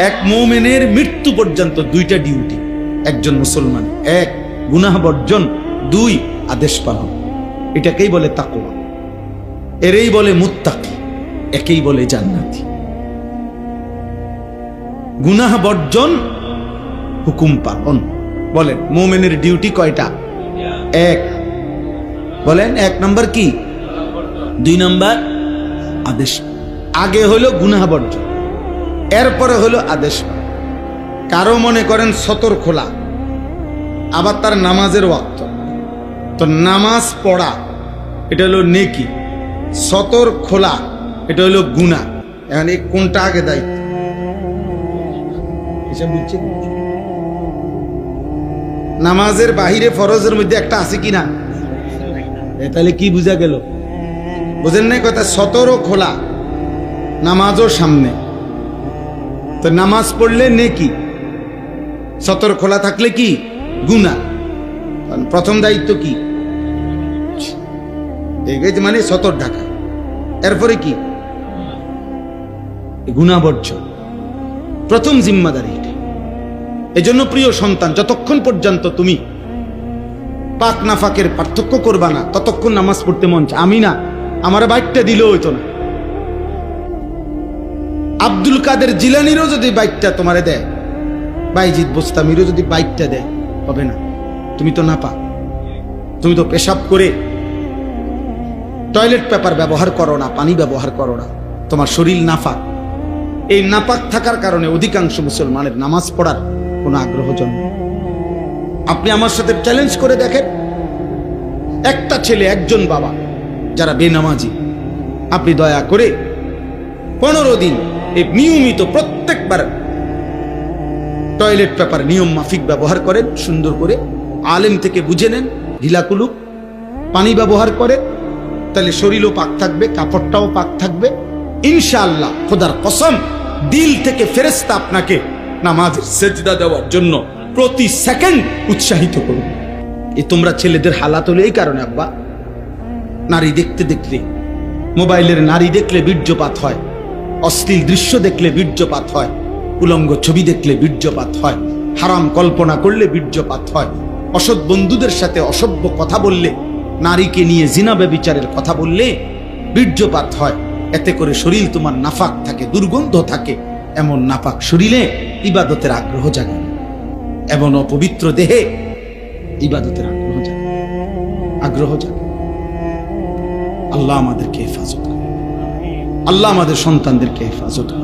এক মুমিনের মৃত্যু পর্যন্ত দুইটা ডিউটি একজন মুসলমান: এক, গুনাহ বর্জন; দুই, আদেশ পালন। এটাকেই বলে তাকওয়া, এরই বলে মুত্তাকি, একেই বলে জান্নাতি। গুনাহ বর্জন, হুকুম পালন। বলেন মুমিনের ডিউটি কয়টা? এক। বলেন এক নম্বর কি? দুই নম্বর আদেশ। আগে হলো গুনাহ বর্জন, এরপরে হলো আদেশ। কারো মনে করেন সতর খোলা, আবার তার নামাজের ওয়াক্ত, তো নামাজ পড়া এটা হলো নেকি, সতর খোলা এটা হলো গুনাহ। এখন এই কোনটা আগে দায়িত্ব? এসব বুঝছেন? নামাজের বাহিরে ফরজের মধ্যে একটা আছে কিনা? তাহলে কি বুঝা গেল? বুঝেন নাই কথা? সতরও খোলা, নামাজও সামনে। তো নামাজ পড়লে নেকি, সতর খোলা থাকলে কি? গুনাহ। প্রথম দায়িত্ব কি? মানে সতর ঢাকা, এরপরে কি? গুনাহ বর্জন। প্রথম জিম্মাদারি এটা। এজন্য প্রিয় সন্তান, যতক্ষণ পর্যন্ত তুমি পাক নাফাকের পার্থক্য করবা না, ততক্ষণ নামাজ পড়তে মন চায়। আমি না, আমার বাইকটা দিলেও হইতো না। আব্দুল কাদের জিলানিরও যদি বাইকটা তোমারে দেয়, বাইজিদ বোস্তামিরও যদি বাইকটা দেয়, হবে না। তুমি তো নাপা, তুমি তো পেশাব করে টয়লেট পেপার ব্যবহার করো না, পানি ব্যবহার করো না, তোমার শরীর নাফাক। এই নাপাক থাকার কারণে অধিকাংশ মুসলমানের নামাজ পড়ার কোনো আগ্রহ জন্মে। আপনি আমার সাথে চ্যালেঞ্জ করে দেখেন, একটা ছেলে, একজন বাবা যারা বেনামাজি, আপনি দয়া করে 15 দিন এই নিয়মিত প্রত্যেকবার টয়লেট পেপার নিয়ম মাফিক ব্যবহার করেন, সুন্দর করে আলেম থেকে বুঝে নেন, ঢিলাকুলুক পানি ব্যবহার করে, তাহলে শরীরও পাক থাকবে, কাপড়টাও পাক থাকবে ইনশাআল্লাহ। খোদার কসম, দিল থেকে ফেরেশতা আপনাকে নামাজের সেজদা দেওয়ার জন্য প্রতি সেকেন্ড উৎসাহিত করবে। এই তোমরা ছেলেদের হালাত হলো এই কারণে আব্বা, নারী দেখতে দেখতে, মোবাইলের নারী দেখলে বীর্যপাত হয়, অশ্লীল দৃশ্য দেখলে বীর্যপাত হয়, উলঙ্গ ছবি দেখলে বীর্যপাত হয়, হারাম কল্পনা করলে বীর্যপাত হয়, অসৎ বন্ধুদের সাথে অসভ্য কথা বললে, নারীকে নিয়ে জিনা ব্যভিচারের কথা বললে বীর্যপাত হয়। এতে করে শরীর তোমার নাফাক থাকে, দুর্গন্ধ থাকে। এমন নাপাক শরীরে ইবাদতের আগ্রহ জাগে, এমন অপবিত্র দেহে ইবাদতের আগ্রহ জাগে। আল্লাহ আমাদেরকে হেফাজত করে, আল্লাহ আমাদের সন্তানদেরকে হেফাজত করে।